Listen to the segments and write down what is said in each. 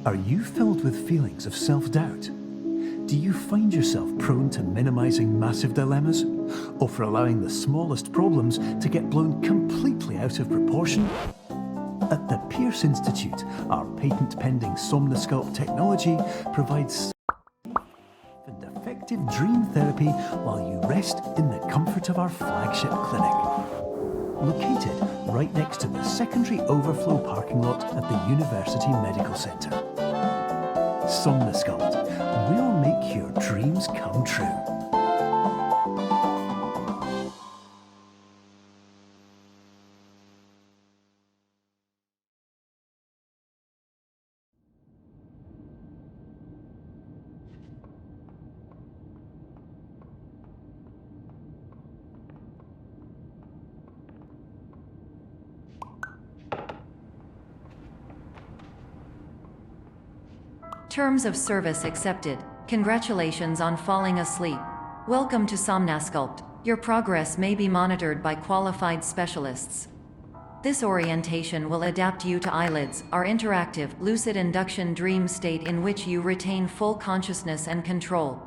Are you filled with feelings of self-doubt? Do you find yourself prone to minimizing massive dilemmas? Or for allowing the smallest problems to get blown completely out of proportion? At the Pierce Institute, our patent-pending Somnosculpt technology provides and effective dream therapy while you rest in the comfort of our flagship clinic. Located right next to the secondary overflow parking lot at the University Medical Centre. Somnosculpt, we'll make your dreams come true. Terms of service accepted. Congratulations on falling asleep. Welcome to Somnosculpt. Your progress may be monitored by qualified specialists. This orientation will adapt you to eyelids, our interactive, lucid induction dream state in which you retain full consciousness and control.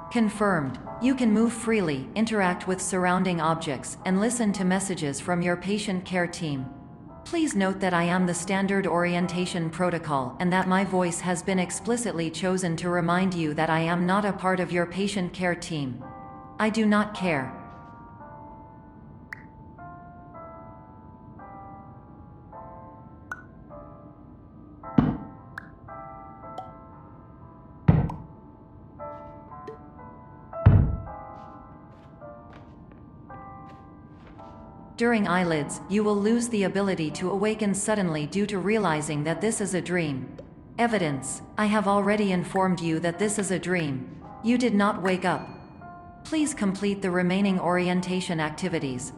Confirmed. You can move freely, interact with surrounding objects, and listen to messages from your patient care team. Please note that I am the standard orientation protocol and that my voice has been explicitly chosen to remind you that I am not a part of your patient care team. I do not care. During eyelids, you will lose the ability to awaken suddenly due to realizing that this is a dream. Evidence: I have already informed you that this is a dream. You did not wake up. Please complete the remaining orientation activities.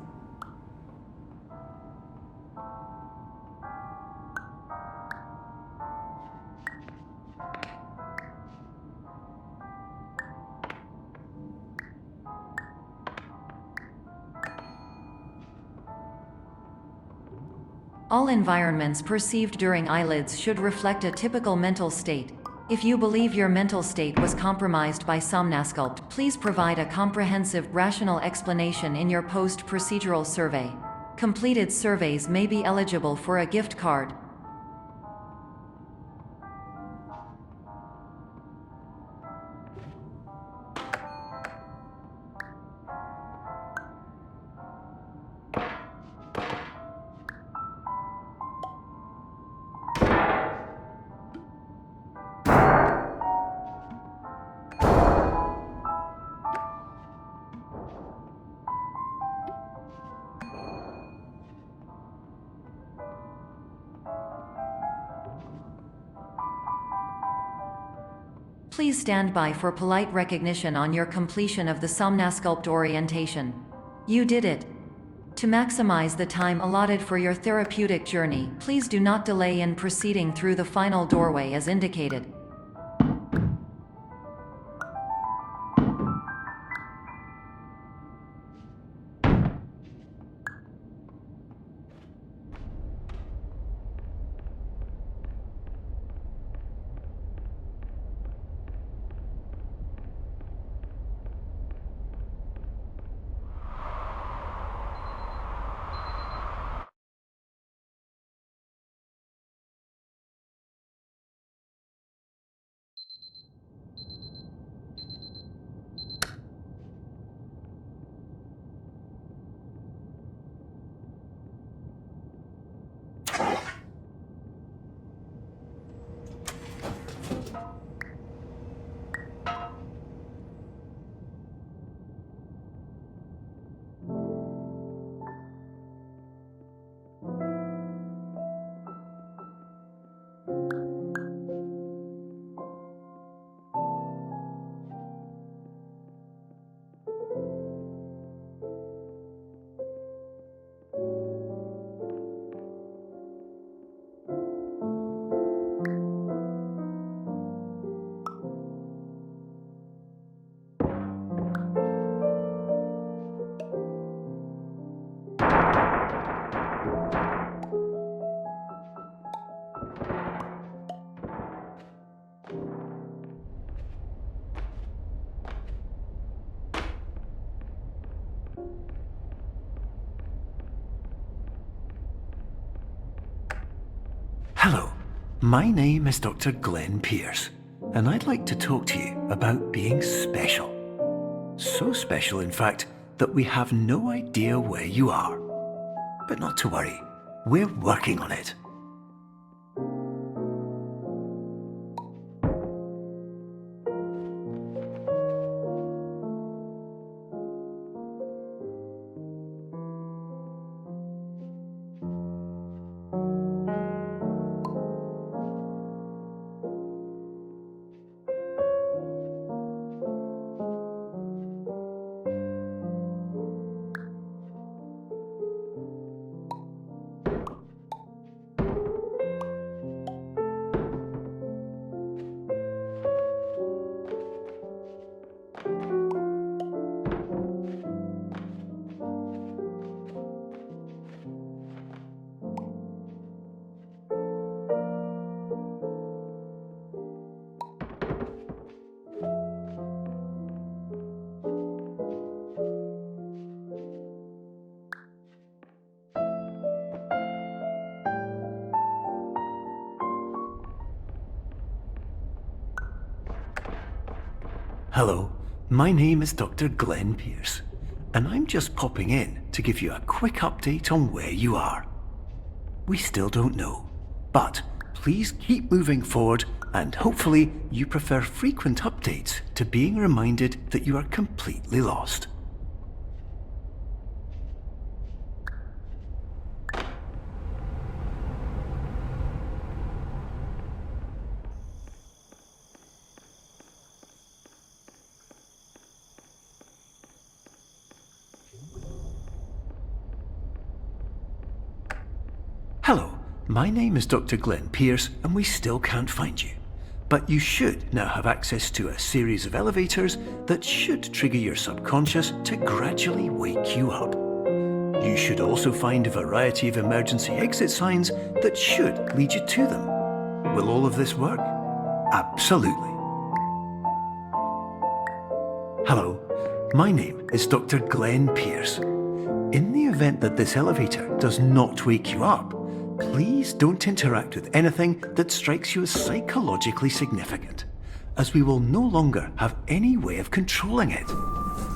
All environments perceived during eyelids should reflect a typical mental state. If you believe your mental state was compromised by Somnosculpt, please provide a comprehensive, rational explanation in your post-procedural survey. Completed surveys may be eligible for a gift card. Please stand by for polite recognition on your completion of the Somnosculpt orientation. You did it. To maximize the time allotted for your therapeutic journey, please do not delay in proceeding through the final doorway as indicated. my name is Dr. Glenn Pierce, and I'd like to talk to you about being special. So special, in fact, that we have no idea where you are. But not to worry, we're working on it. Hello, my name is Dr. Glenn Pierce, and I'm just popping in to give you a quick update on where you are. We still don't know, but please keep moving forward, and hopefully you prefer frequent updates to being reminded that you are completely lost. Hello, my name is Dr. Glenn Pierce, and we still can't find you. But you should now have access to a series of elevators that should trigger your subconscious to gradually wake you up. You should also find a variety of emergency exit signs that should lead you to them. Will all of this work? Absolutely. Hello, my name is Dr. Glenn Pierce. In the event that this elevator does not wake you up, please don't interact with anything that strikes you as psychologically significant, as we will no longer have any way of controlling it.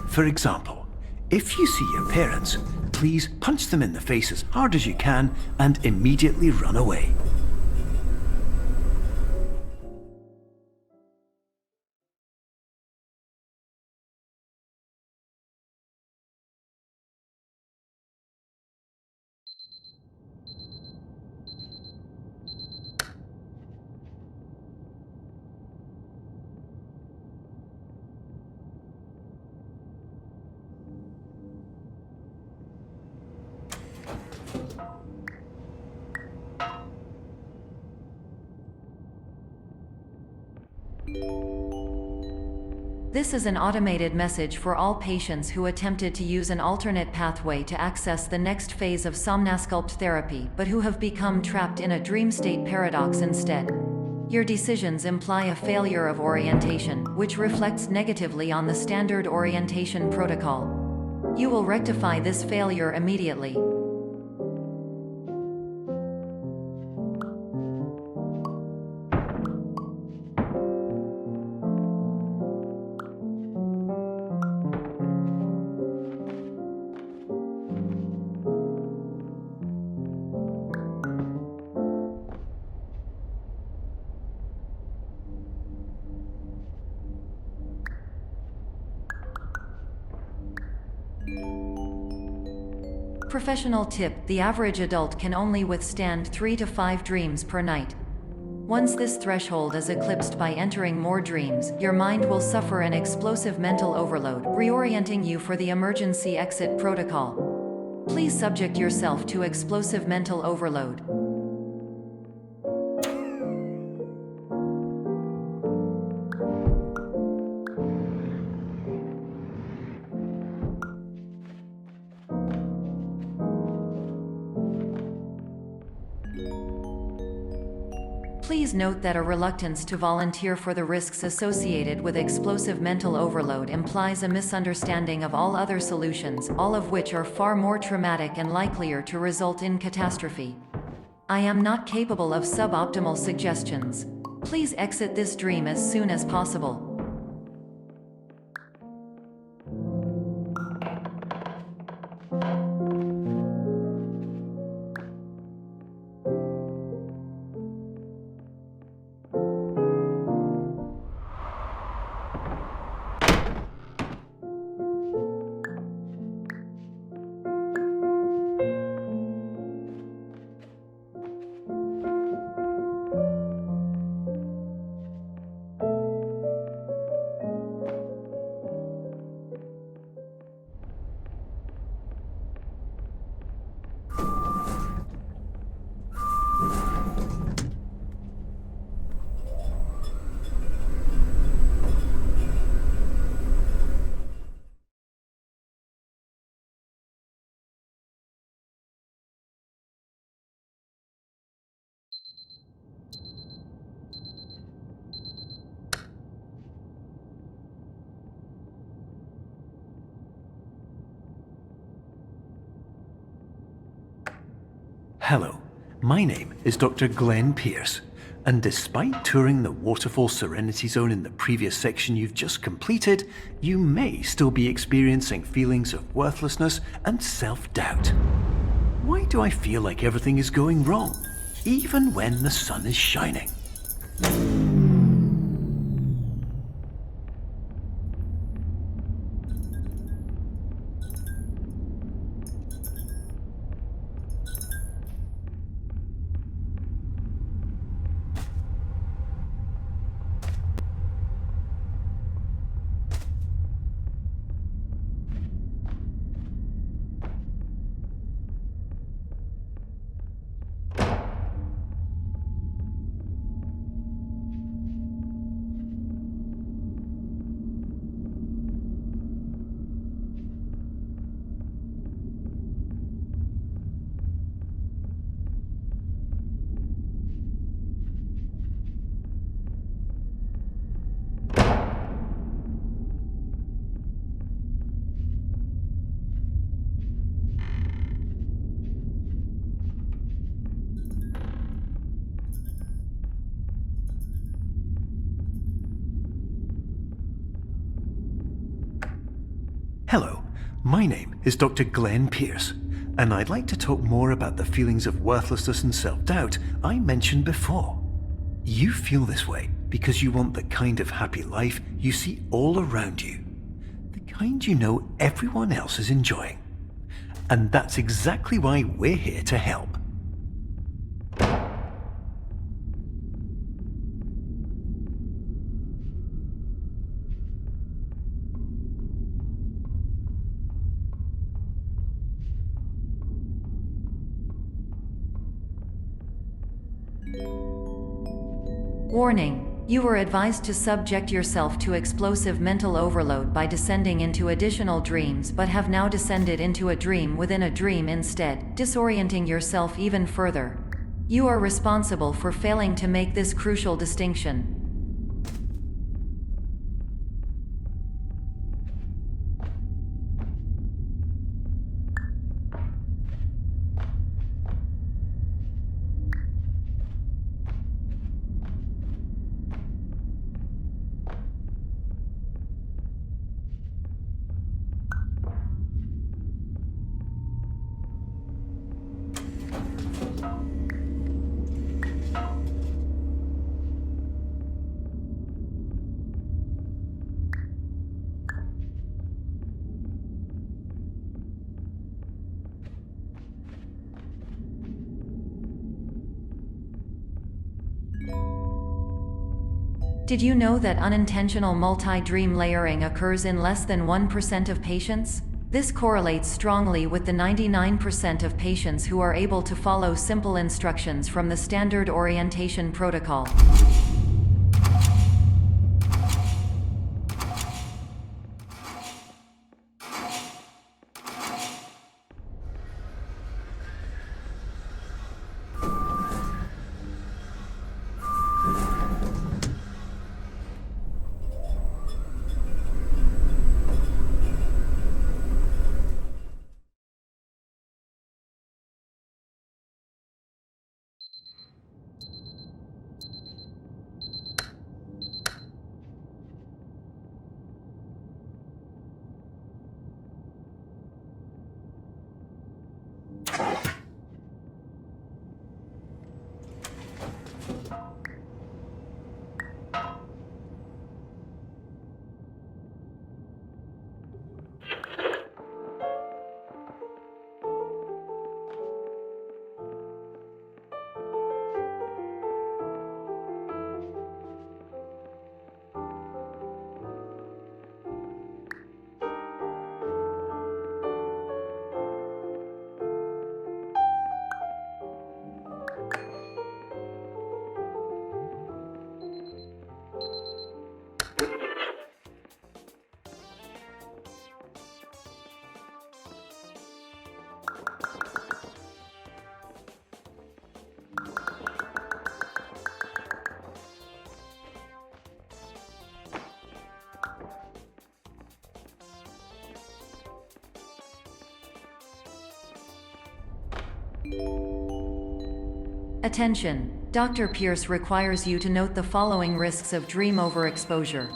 For example, if you see your parents, please punch them in the face as hard as you can and immediately run away. This is an automated message for all patients who attempted to use an alternate pathway to access the next phase of Somnasculpt therapy but who have become trapped in a dream state paradox instead. Your decisions imply a failure of orientation, which reflects negatively on the standard orientation protocol. You will rectify this failure immediately. Professional tip: the average adult can only withstand 3 to 5 dreams per night. Once this threshold is eclipsed by entering more dreams, your mind will suffer an explosive mental overload, reorienting you for the emergency exit protocol. Please subject yourself to explosive mental overload. Please note that a reluctance to volunteer for the risks associated with explosive mental overload implies a misunderstanding of all other solutions, all of which are far more traumatic and likelier to result in catastrophe. I am not capable of suboptimal suggestions. Please exit this dream as soon as possible. Hello, my name is Dr. Glenn Pierce, and despite touring the Waterfall Serenity Zone in the previous section you've just completed, you may still be experiencing feelings of worthlessness and self-doubt. Why do I feel like everything is going wrong, even when the sun is shining? Hello, my name is Dr. Glenn Pierce, and I'd like to talk more about the feelings of worthlessness and self-doubt I mentioned before. You feel this way because you want the kind of happy life you see all around you, the kind you know everyone else is enjoying. And that's exactly why we're here to help. Warning: you were advised to subject yourself to explosive mental overload by descending into additional dreams, but have now descended into a dream within a dream instead, disorienting yourself even further. You are responsible for failing to make this crucial distinction. Did you know that unintentional multi-dream layering occurs in less than 1% of patients? This correlates strongly with the 99% of patients who are able to follow simple instructions from the standard orientation protocol. Attention! Dr. Pierce requires you to note the following risks of dream overexposure.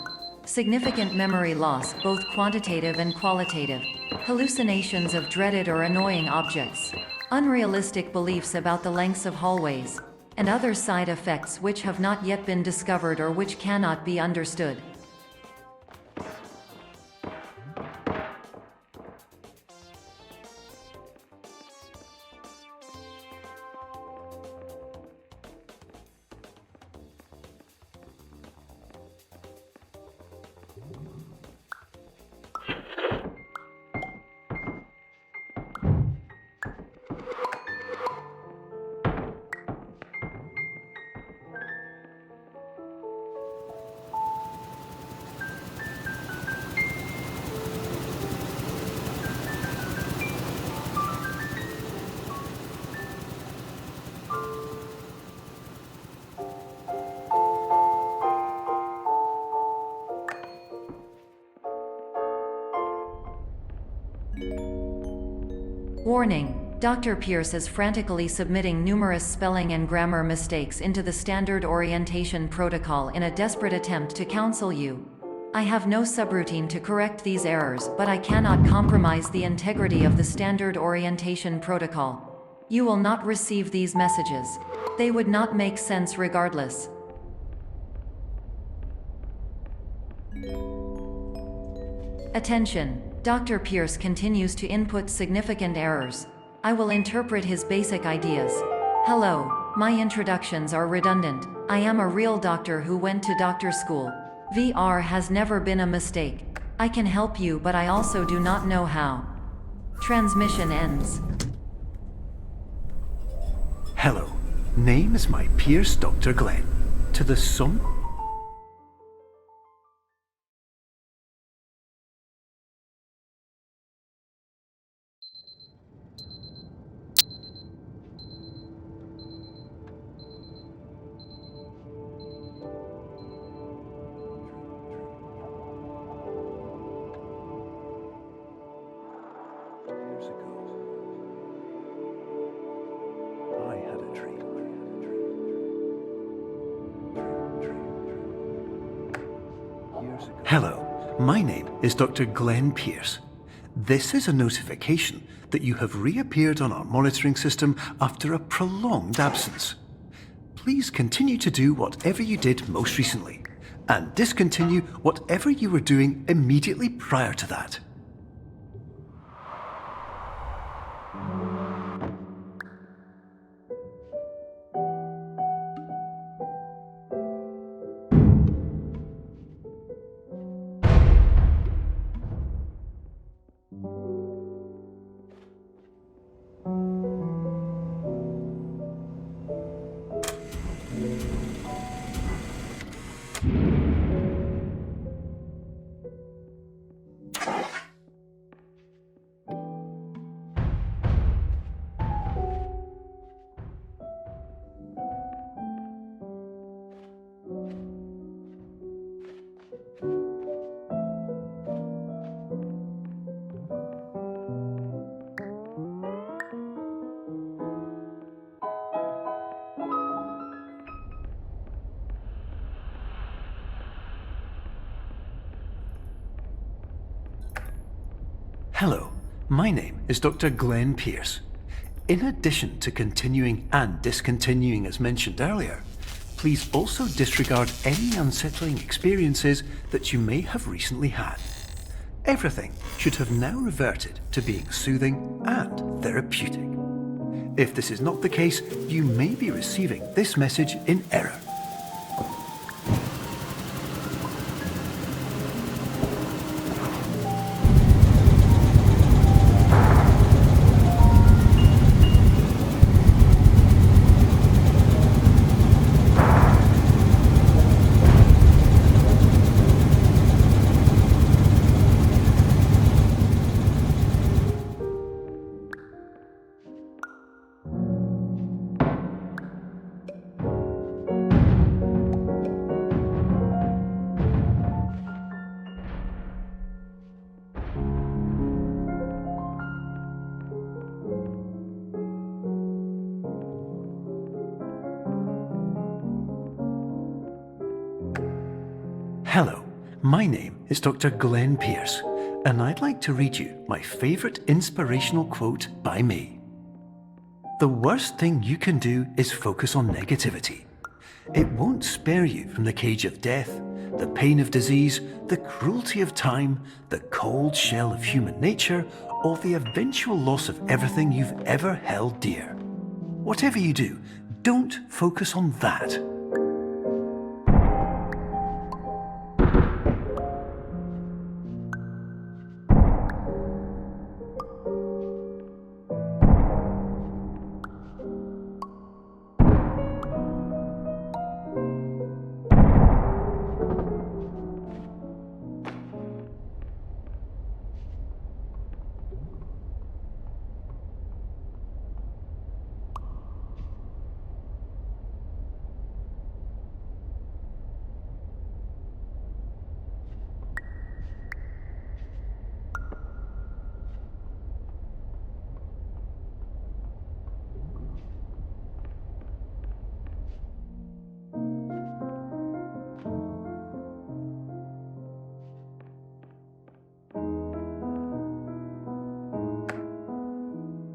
Significant memory loss, both quantitative and qualitative. Hallucinations of dreaded or annoying objects. Unrealistic beliefs about the lengths of hallways. And other side effects which have not yet been discovered or which cannot be understood. Warning! Dr. Pierce is frantically submitting numerous spelling and grammar mistakes into the standard orientation protocol in a desperate attempt to counsel you. I have no subroutine to correct these errors, but I cannot compromise the integrity of the standard orientation protocol. You will not receive these messages. They would not make sense regardless. Attention! Dr. Pierce continues to input significant errors. I will interpret his basic ideas. Hello, my introductions are redundant. I am a real doctor who went to doctor school. VR has never been a mistake. I can help you, but I also do not know how. Transmission ends. Hello, name is my Pierce Dr. Glenn. To the sum. Hello, my name is Dr. Glenn Pierce. This is a notification that you have reappeared on our monitoring system after a prolonged absence. Please continue to do whatever you did most recently, and discontinue whatever you were doing immediately prior to that. Hello, my name is Dr. Glenn Pierce. In addition to continuing and discontinuing as mentioned earlier, please also disregard any unsettling experiences that you may have recently had. Everything should have now reverted to being soothing and therapeutic. If this is not the case, you may be receiving this message in error. Hello, my name is Dr. Glenn Pierce, and I'd like to read you my favourite inspirational quote by me. The worst thing you can do is focus on negativity. It won't spare you from the cage of death, the pain of disease, the cruelty of time, the cold shell of human nature, or the eventual loss of everything you've ever held dear. Whatever you do, don't focus on that.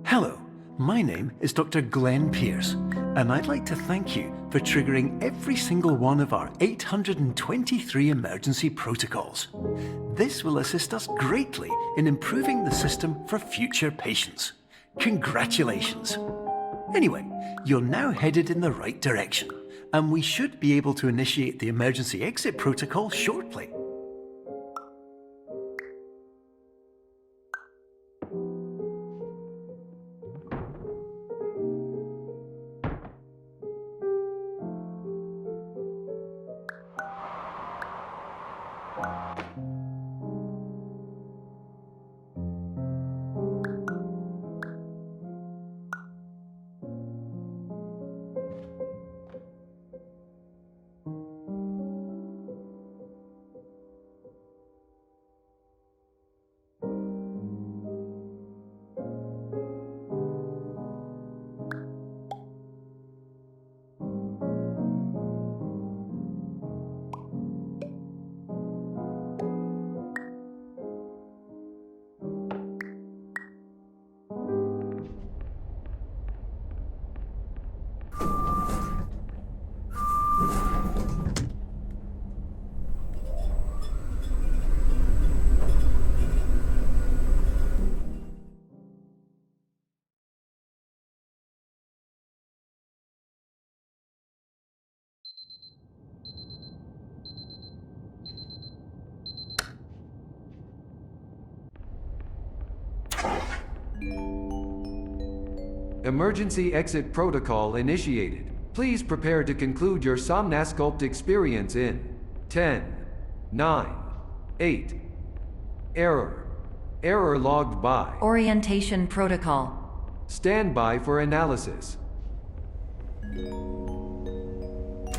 Hello, my name is Dr. Glenn Pierce, and I'd like to thank you for triggering every single one of our 823 emergency protocols. This will assist us greatly in improving the system for future patients. Congratulations! Anyway, you're now headed in the right direction, and we should be able to initiate the emergency exit protocol shortly. Emergency exit protocol initiated. Please prepare to conclude your Somnasculpt experience in 10, 9, 8. Error. Error logged by. Orientation protocol. Stand by for analysis.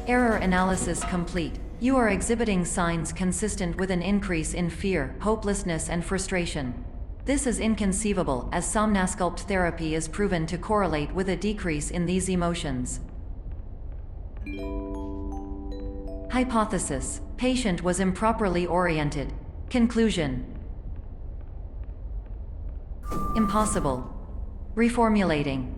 Error analysis complete. You are exhibiting signs consistent with an increase in fear, hopelessness, and frustration. This is inconceivable, as Somnasculpt therapy is proven to correlate with a decrease in these emotions. Hypothesis: patient was improperly oriented. Conclusion: impossible. Reformulating.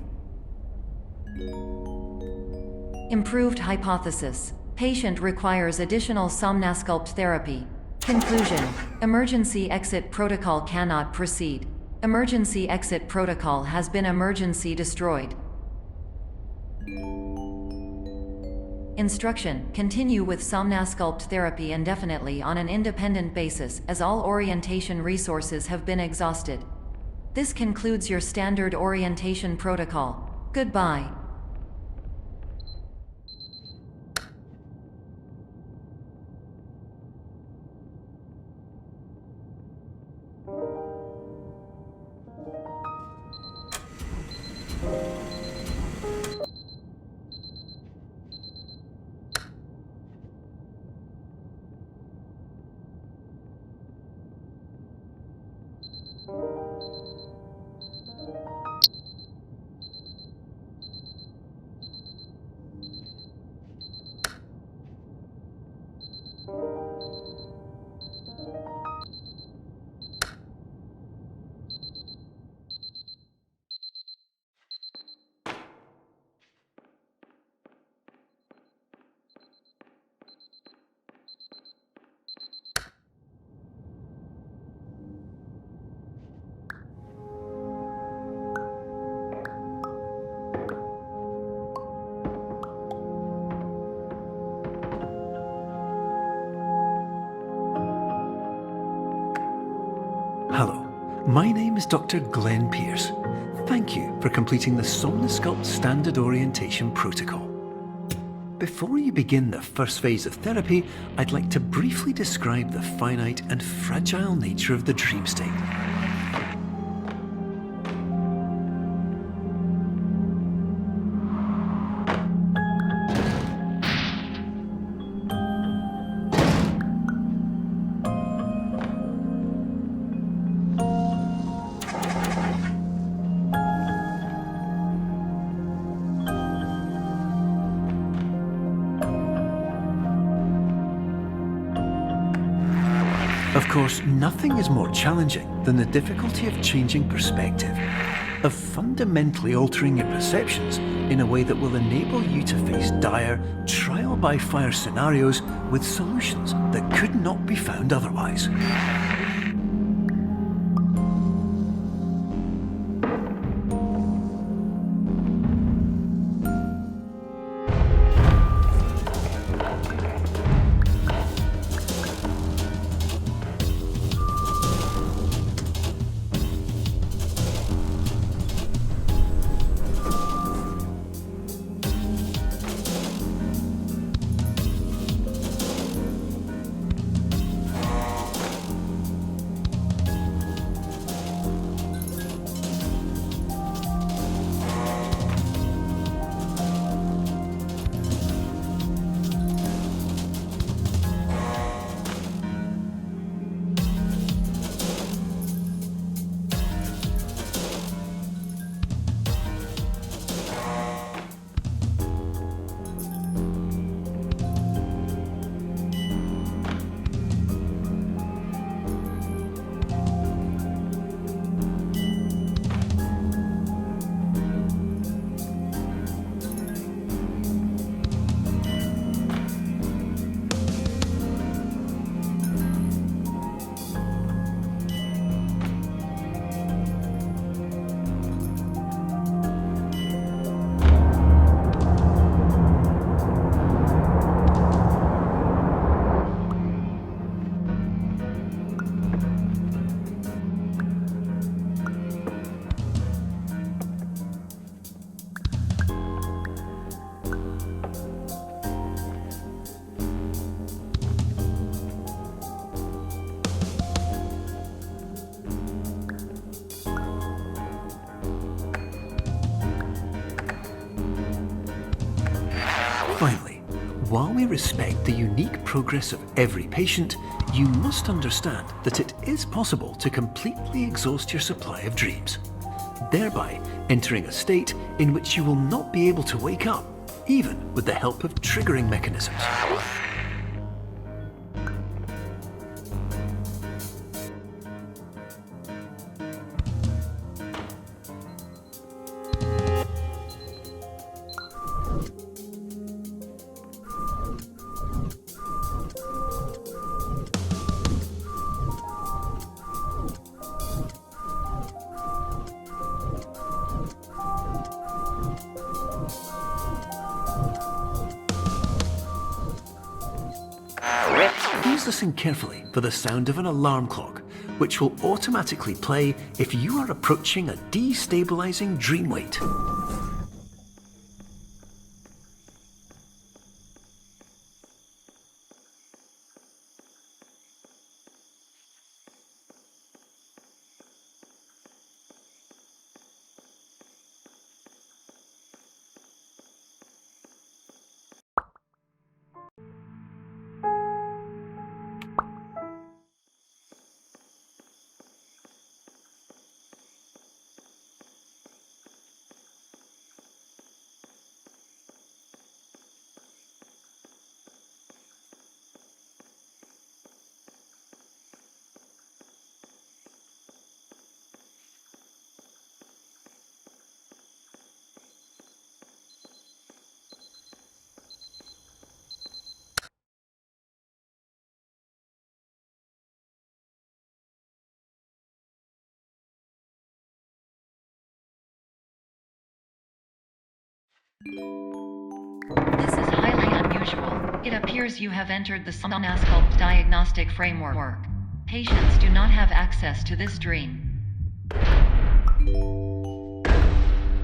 Improved hypothesis: patient requires additional Somnasculpt therapy. Conclusion: emergency exit protocol cannot proceed. Emergency exit protocol has been emergency destroyed. Instruction: continue with Somnasculpt therapy indefinitely on an independent basis, as all orientation resources have been exhausted. This concludes your standard orientation protocol. Goodbye. Hello, my name is Dr. Glenn Pierce. Thank you for completing the Somnosculpt Standard Orientation Protocol. Before you begin the first phase of therapy, I'd like to briefly describe the finite and fragile nature of the dream state. Of course, nothing is more challenging than the difficulty of changing perspective, of fundamentally altering your perceptions in a way that will enable you to face dire, trial-by-fire scenarios with solutions that could not be found otherwise. Finally, while we respect the unique progress of every patient, you must understand that it is possible to completely exhaust your supply of dreams, thereby entering a state in which you will not be able to wake up, even with the help of triggering mechanisms. Please listen carefully for the sound of an alarm clock, which will automatically play if you are approaching a destabilizing dream weight. This is highly unusual. It appears you have entered the Somnasculpt diagnostic framework. Patients do not have access to this dream.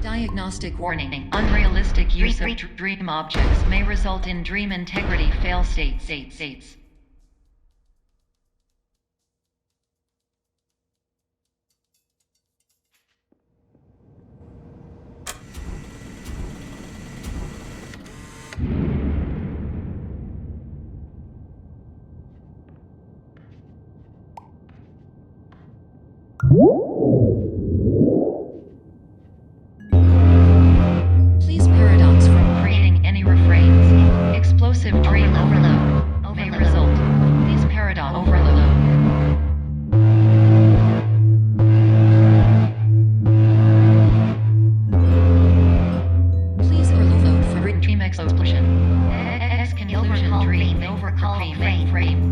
Diagnostic warning. Unrealistic use of dream objects may result in dream integrity fail states. Please paradox from creating any refrains. Explosive dream overload may result. Please paradox overload. Please overload for dream explosion. Conclusion dream overcall frame.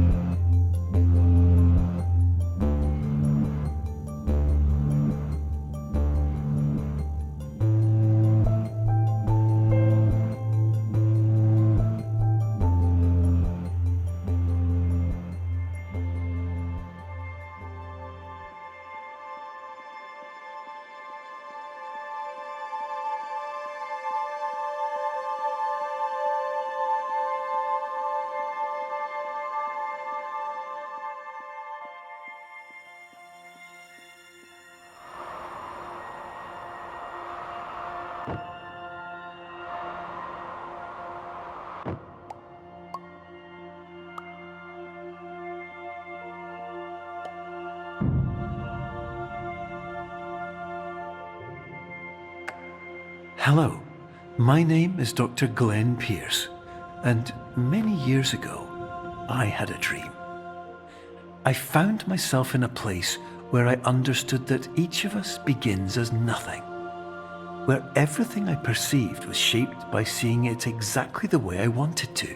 Hello, my name is Dr. Glenn Pierce, and many years ago, I had a dream. I found myself in a place where I understood that each of us begins as nothing, where everything I perceived was shaped by seeing it exactly the way I wanted to.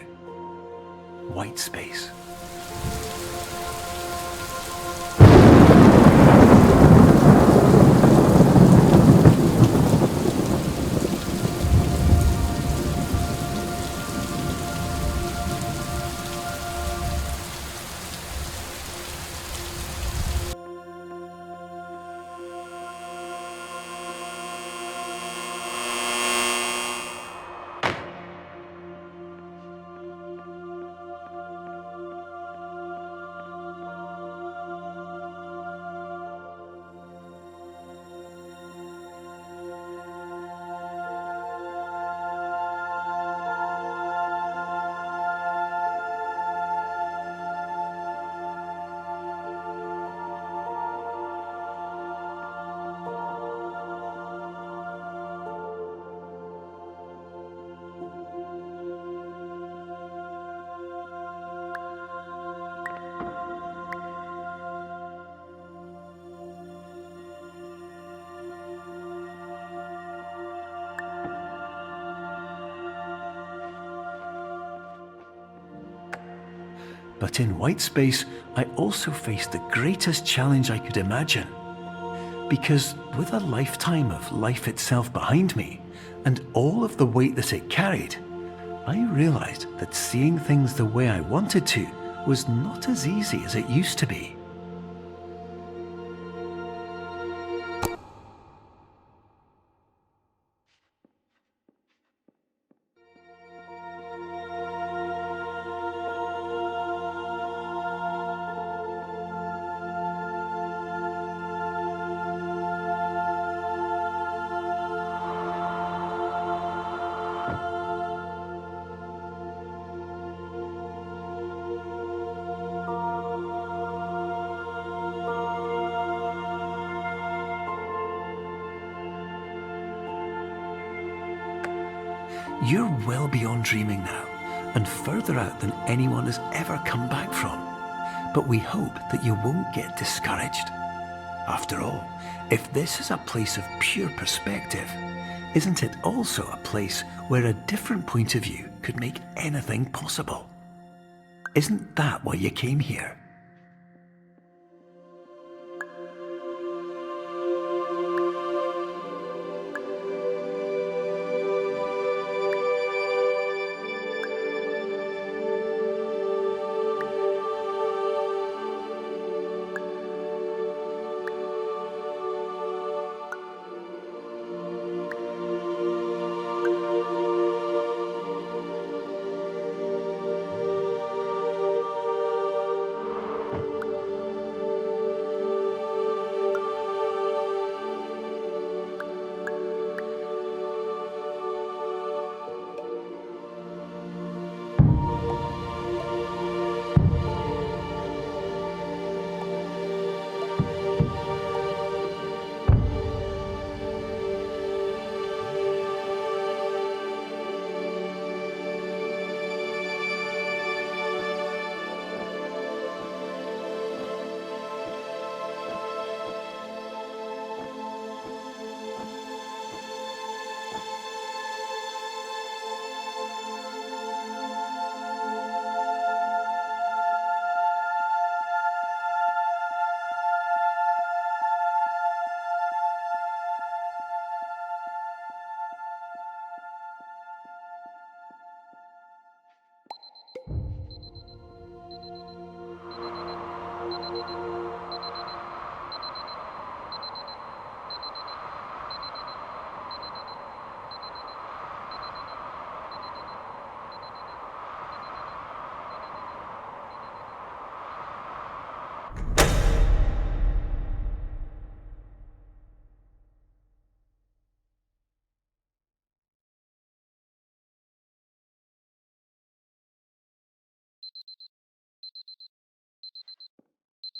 White space. But in white space, I also faced the greatest challenge I could imagine. Because with a lifetime of life itself behind me, and all of the weight that it carried, I realized that seeing things the way I wanted to was not as easy as it used to be. You're well beyond dreaming now, and further out than anyone has ever come back from. But we hope that you won't get discouraged. After all, if this is a place of pure perspective, isn't it also a place where a different point of view could make anything possible? Isn't that why you came here?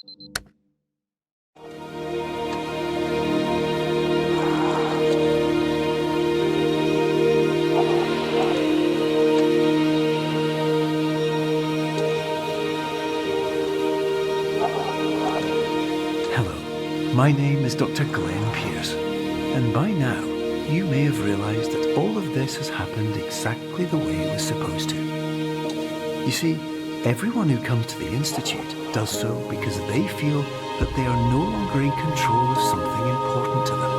Hello, my name is Dr. Glenn Pierce, and by now you may have realised that all of this has happened exactly the way it was supposed to. You see, everyone who comes to the Institute does so because they feel that they are no longer in control of something important to them.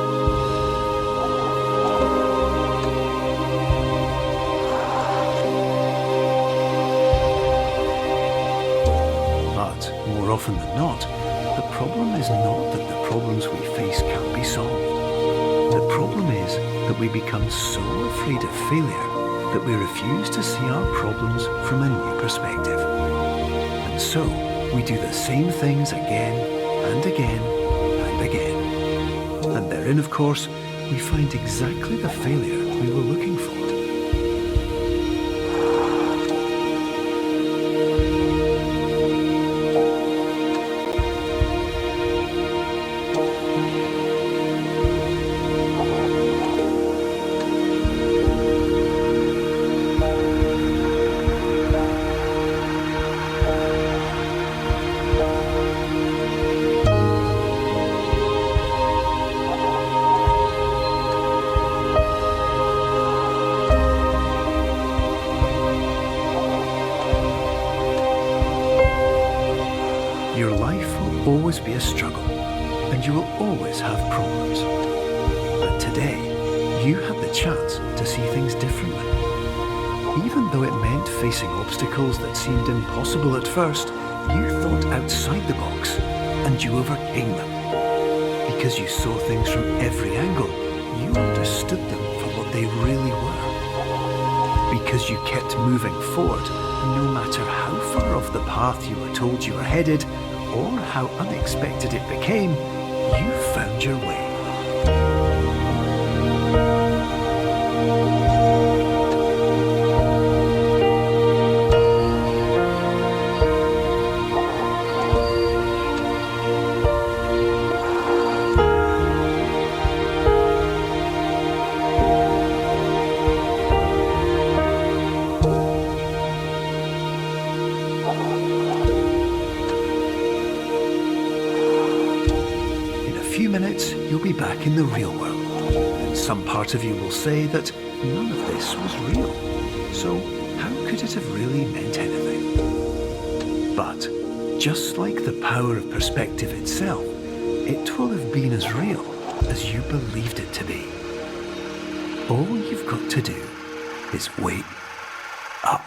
But more often than not, the problem is not that the problems we face can't be solved. The problem is that we become so afraid of failure that we refuse to see our problems from a new perspective. And so, we do the same things again and again and again. And therein, of course, we find exactly the failure we were looking for. Your life will always be a struggle, and you will always have problems. But today, you had the chance to see things differently. Even though it meant facing obstacles that seemed impossible at first, you thought outside the box, and you overcame them. Because you saw things from every angle, you understood them for what they really were. Because you kept moving forward, no matter how far off the path you were told you were headed, or how unexpected it became, you found your way. In a few minutes, you'll be back in the real world. And some part of you will say that none of this was real. So how could it have really meant anything? But just like the power of perspective itself, it will have been as real as you believed it to be. All you've got to do is wait up.